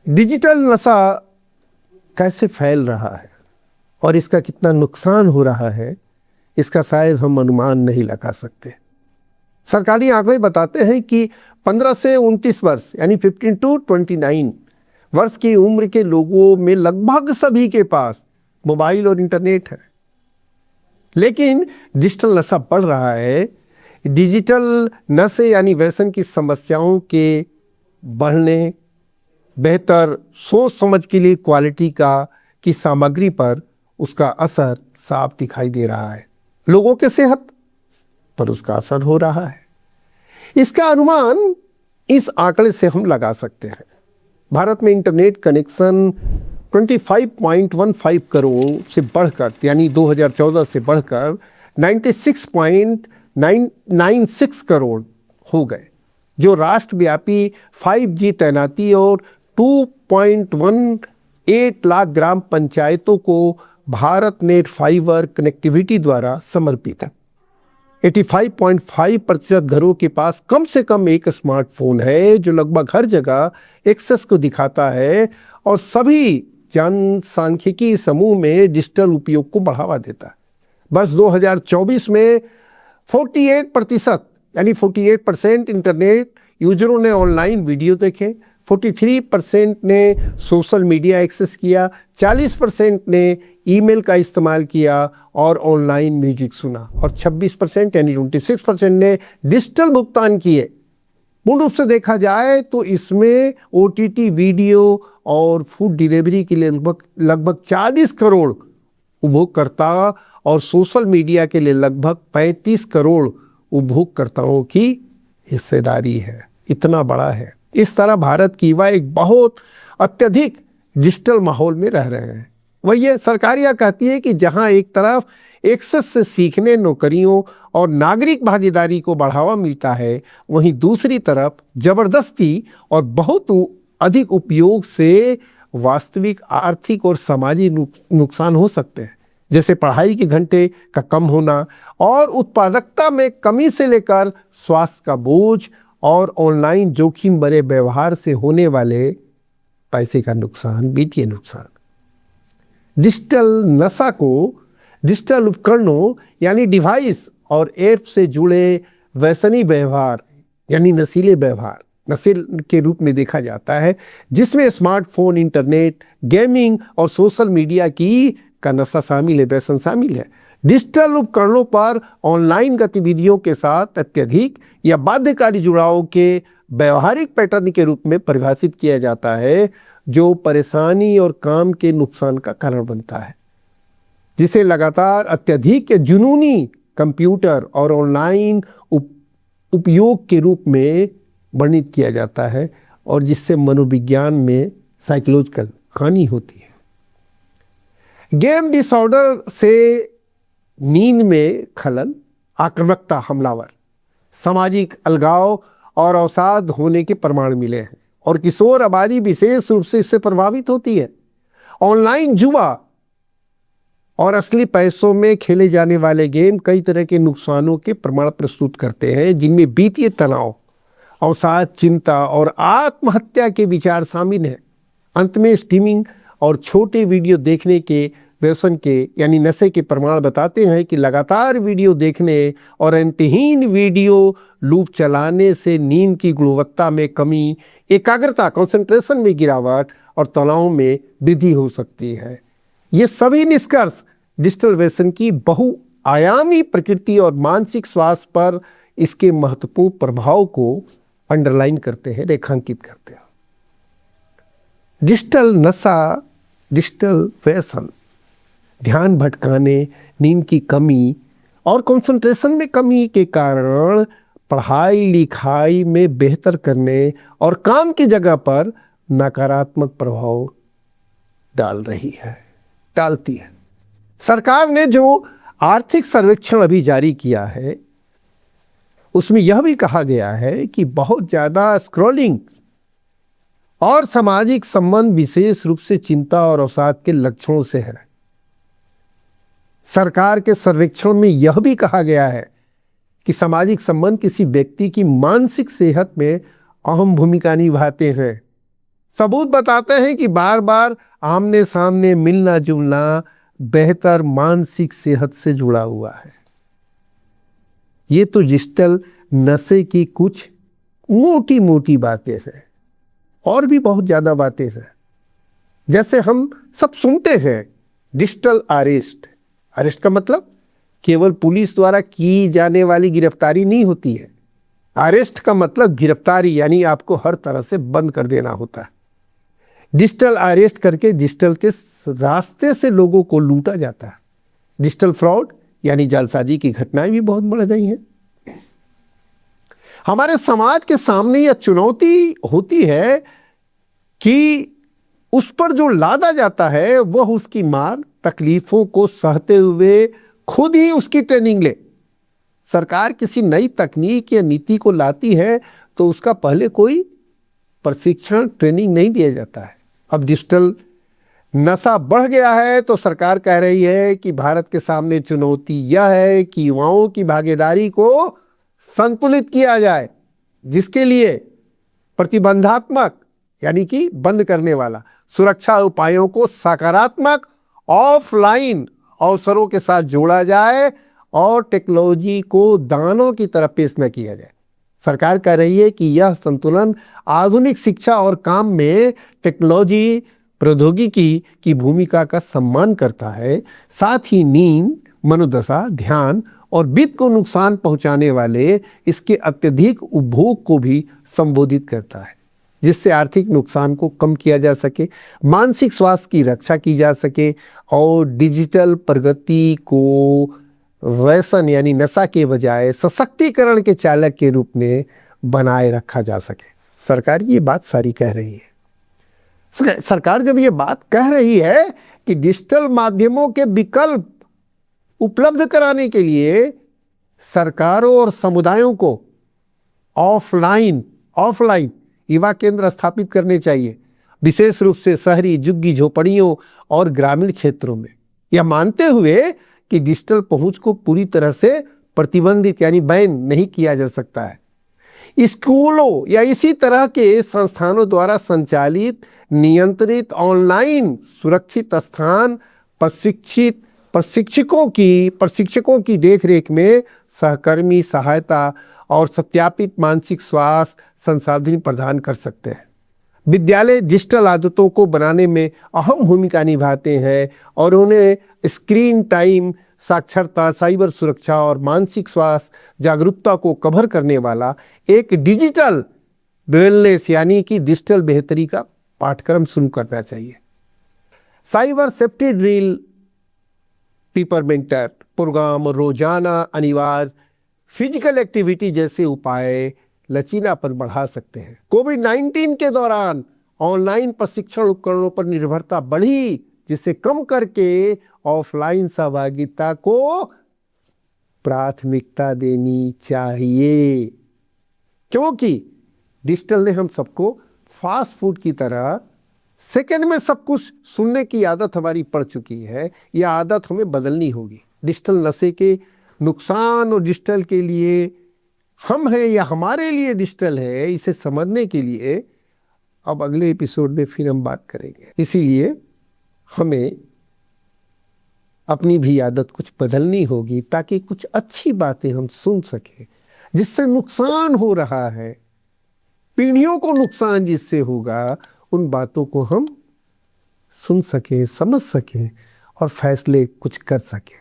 Digital नशा कैसे फैल रहा है और इसका कितना नुकसान हो रहा है, इसका शायद हम अनुमान नहीं लगा सकते। सरकारी आंकड़े बताते हैं कि 15 से 29 वर्ष यानी 15 टू 29 वर्ष की उम्र के लोगों में लगभग सभी के पास मोबाइल और इंटरनेट है। लेकिन डिजिटल नशा बढ़ रहा है। डिजिटल नशे यानी व्यसन की समस्याओं के बढ़ने, बेहतर सोच समझ के लिए क्वालिटी की सामग्री पर उसका असर साफ दिखाई दे रहा है। लोगों के सेहत पर उसका असर हो रहा है। इसका अनुमान इस आंकड़े से हम लगा सकते हैं। भारत में इंटरनेट कनेक्शन 25.15 करोड़ से बढ़कर यानी 2014 से बढ़कर 96.96 करोड़ हो गए, जो राष्ट्रव्यापी 5G तैनाती और 2.18 लाख ग्राम पंचायतों को भारत नेट फाइबर कनेक्टिविटी द्वारा समर्पित है। 85.5% घरों के पास कम से कम एक स्मार्टफोन है, जो लगभग हर जगह एक्सेस को दिखाता है और सभी जनसांख्यिकी समूह में डिजिटल उपयोग को बढ़ावा देता है। बस 2024 में 48% यानी 48% इंटरनेट यूजरों ने ऑनलाइन वीडियो देखे, 43% ने सोशल मीडिया एक्सेस किया, 40% ने ईमेल का इस्तेमाल किया और ऑनलाइन म्यूजिक सुना और 26% यानी 26% ने डिजिटल भुगतान किए। पूर्ण रूप से देखा जाए तो इसमें OTT वीडियो और फूड डिलीवरी के लिए लगभग 40 करोड़ उपभोक्ता और सोशल मीडिया के लिए लगभग 35 करोड़ उपभोक्ताओं की हिस्सेदारी है। इतना बड़ा है। इस तरह भारत की युवा एक बहुत अत्यधिक डिजिटल माहौल में रह रहे हैं। वही ये सरकारियाँ कहती है कि जहां एक तरफ एक्सेस से सीखने, नौकरियों और नागरिक भागीदारी को बढ़ावा मिलता है, वहीं दूसरी तरफ जबरदस्ती और बहुत अधिक उपयोग से वास्तविक आर्थिक और सामाजिक नुकसान हो सकते हैं, जैसे पढ़ाई के घंटे का कम होना और उत्पादकता में कमी से लेकर स्वास्थ्य का बोझ और ऑनलाइन जोखिम भरे व्यवहार से होने वाले पैसे का नुकसान, वित्तीय नुकसान। डिजिटल नशा को डिजिटल उपकरणों यानी डिवाइस और ऐप से जुड़े व्यसनी व्यवहार यानी नशीले व्यवहार, नशे के रूप में देखा जाता है, जिसमें स्मार्टफोन, इंटरनेट, गेमिंग और सोशल मीडिया का नशा शामिल है, व्यसन शामिल है। डिजिटल उपकरणों पर ऑनलाइन गतिविधियों के साथ अत्यधिक या बाध्यकारी जुड़ाव के व्यवहारिक पैटर्न के रूप में परिभाषित किया जाता है, जो परेशानी और काम के नुकसान का कारण बनता है, जिसे लगातार अत्यधिक या जुनूनी कंप्यूटर और ऑनलाइन उपयोग के रूप में वर्णित किया जाता है और जिससे मनोविज्ञान में साइकोलॉजिकल हानि होती है। गेम डिसऑर्डर से नींद में खलल, आक्रामकता, हमलावर, सामाजिक अलगाव और अवसाद होने के प्रमाण मिले हैं और किशोर आबादी विशेष रूप से इससे प्रभावित होती है। ऑनलाइन जुआ और असली पैसों में खेले जाने वाले गेम कई तरह के नुकसानों के प्रमाण प्रस्तुत करते हैं, जिनमें वित्तीय तनाव, अवसाद, चिंता और आत्महत्या के विचार शामिल हैं। अंत में स्ट्रीमिंग और छोटे वीडियो देखने के व्यसन के यानी नशे के प्रमाण बताते हैं कि लगातार वीडियो देखने और अंतहीन वीडियो लूप चलाने से नींद की गुणवत्ता में कमी, एकाग्रता, कंसंट्रेशन में गिरावट और तनाव में वृद्धि हो सकती है। ये सभी निष्कर्ष डिजिटल व्यसन की बहुआयामी प्रकृति और मानसिक स्वास्थ्य पर इसके महत्वपूर्ण प्रभाव को अंडरलाइन करते हैं, रेखांकित करते हैं। डिजिटल नशा, डिजिटल व्यसन ध्यान भटकाने, नींद की कमी और कंसंट्रेशन में कमी के कारण पढ़ाई लिखाई में बेहतर करने और काम की जगह पर नकारात्मक प्रभाव डालती है। सरकार ने जो आर्थिक सर्वेक्षण अभी जारी किया है, उसमें यह भी कहा गया है कि बहुत ज़्यादा स्क्रॉलिंग और सामाजिक संबंध विशेष रूप से चिंता और अवसाद के लक्षणों से है। सरकार के सर्वेक्षण में यह भी कहा गया है कि सामाजिक संबंध किसी व्यक्ति की मानसिक सेहत में अहम भूमिका निभाते हैं। सबूत बताते हैं कि बार बार आमने सामने मिलना जुलना बेहतर मानसिक सेहत से जुड़ा हुआ है। ये तो डिजिटल नशे की कुछ मोटी मोटी बातें हैं, और भी बहुत ज्यादा बातें हैं। जैसे हम सब सुनते हैं डिजिटल अरेस्ट। अरेस्ट का मतलब केवल पुलिस द्वारा की जाने वाली गिरफ्तारी नहीं होती है। अरेस्ट का मतलब गिरफ्तारी, यानी आपको हर तरह से बंद कर देना होता है। डिजिटल अरेस्ट करके डिजिटल के रास्ते से लोगों को लूटा जाता है। डिजिटल फ्रॉड यानी जालसाजी की घटनाएं भी बहुत बढ़ गई हैं। हमारे समाज के सामने यह चुनौती होती है कि उस पर जो लादा जाता है वह उसकी मार तकलीफों को सहते हुए खुद ही उसकी ट्रेनिंग ले। सरकार किसी नई तकनीक या नीति को लाती है तो उसका पहले कोई प्रशिक्षण ट्रेनिंग नहीं दिया जाता है। अब डिजिटल नशा बढ़ गया है तो सरकार कह रही है कि भारत के सामने चुनौती यह है कि युवाओं की भागीदारी को संतुलित किया जाए, जिसके लिए प्रतिबंधात्मक यानी कि बंद करने वाला सुरक्षा उपायों को सकारात्मक ऑफलाइन अवसरों के साथ जोड़ा जाए और टेक्नोलॉजी को दानों की तरफ पेश न किया जाए। सरकार कह रही है कि यह संतुलन आधुनिक शिक्षा और काम में टेक्नोलॉजी प्रौद्योगिकी की भूमिका का सम्मान करता है, साथ ही नींद, मनोदशा, ध्यान और वित्त को नुकसान पहुंचाने वाले इसके अत्यधिक उपभोग को भी संबोधित करता है, जिससे आर्थिक नुकसान को कम किया जा सके, मानसिक स्वास्थ्य की रक्षा की जा सके और डिजिटल प्रगति को व्यसन यानी नशा के बजाय सशक्तिकरण के चालक के रूप में बनाए रखा जा सके। सरकार ये बात सारी कह रही है। सरकार जब ये बात कह रही है कि डिजिटल माध्यमों के विकल्प उपलब्ध कराने के लिए सरकारों और समुदायों को ऑफलाइन युवा केंद्र स्थापित करने चाहिए, विशेष रूप से शहरी झुग्गी झोपड़ियों और ग्रामीण क्षेत्रों में, यह मानते हुए कि डिजिटल पहुंच को पूरी तरह से प्रतिबंधित यानी बैन नहीं किया जा सकता है। स्कूलों या इसी तरह के संस्थानों द्वारा संचालित नियंत्रित ऑनलाइन सुरक्षित स्थान प्रशिक्षकों की देखरेख में सहकर्मी सहायता और सत्यापित मानसिक स्वास्थ्य संसाधन प्रदान कर सकते हैं। विद्यालय डिजिटल आदतों को बनाने में अहम भूमिका निभाते हैं और उन्हें स्क्रीन टाइम, साक्षरता, साइबर सुरक्षा और मानसिक स्वास्थ्य जागरूकता को कवर करने वाला एक डिजिटल वेलनेस यानी कि डिजिटल बेहतरी का पाठ्यक्रम शुरू करना चाहिए। साइबर सेफ्टी ड्रिल, पेपरमेंटर प्रोग्राम, रोजाना अनिवार्य फिजिकल एक्टिविटी जैसे उपाय लचीलापन बढ़ा सकते हैं। कोविड-19 के दौरान ऑनलाइन प्रशिक्षण उपकरणों पर निर्भरता बढ़ी, जिसे कम करके ऑफलाइन सहभागिता को प्राथमिकता देनी चाहिए, क्योंकि डिजिटल ने हम सबको फास्ट फूड की तरह सेकंड में सब कुछ सुनने की आदत हमारी पड़ चुकी है। यह आदत हमें बदलनी होगी। डिजिटल नशे के नुकसान और डिजिटल के लिए हम हैं या हमारे लिए डिजिटल है, इसे समझने के लिए अब अगले एपिसोड में फिर हम बात करेंगे। इसीलिए हमें अपनी भी आदत कुछ बदलनी होगी ताकि कुछ अच्छी बातें हम सुन सकें। जिससे नुकसान हो रहा है, पीढ़ियों को नुकसान जिससे होगा, उन बातों को हम सुन सकें, समझ सकें और फैसले कुछ कर सकें।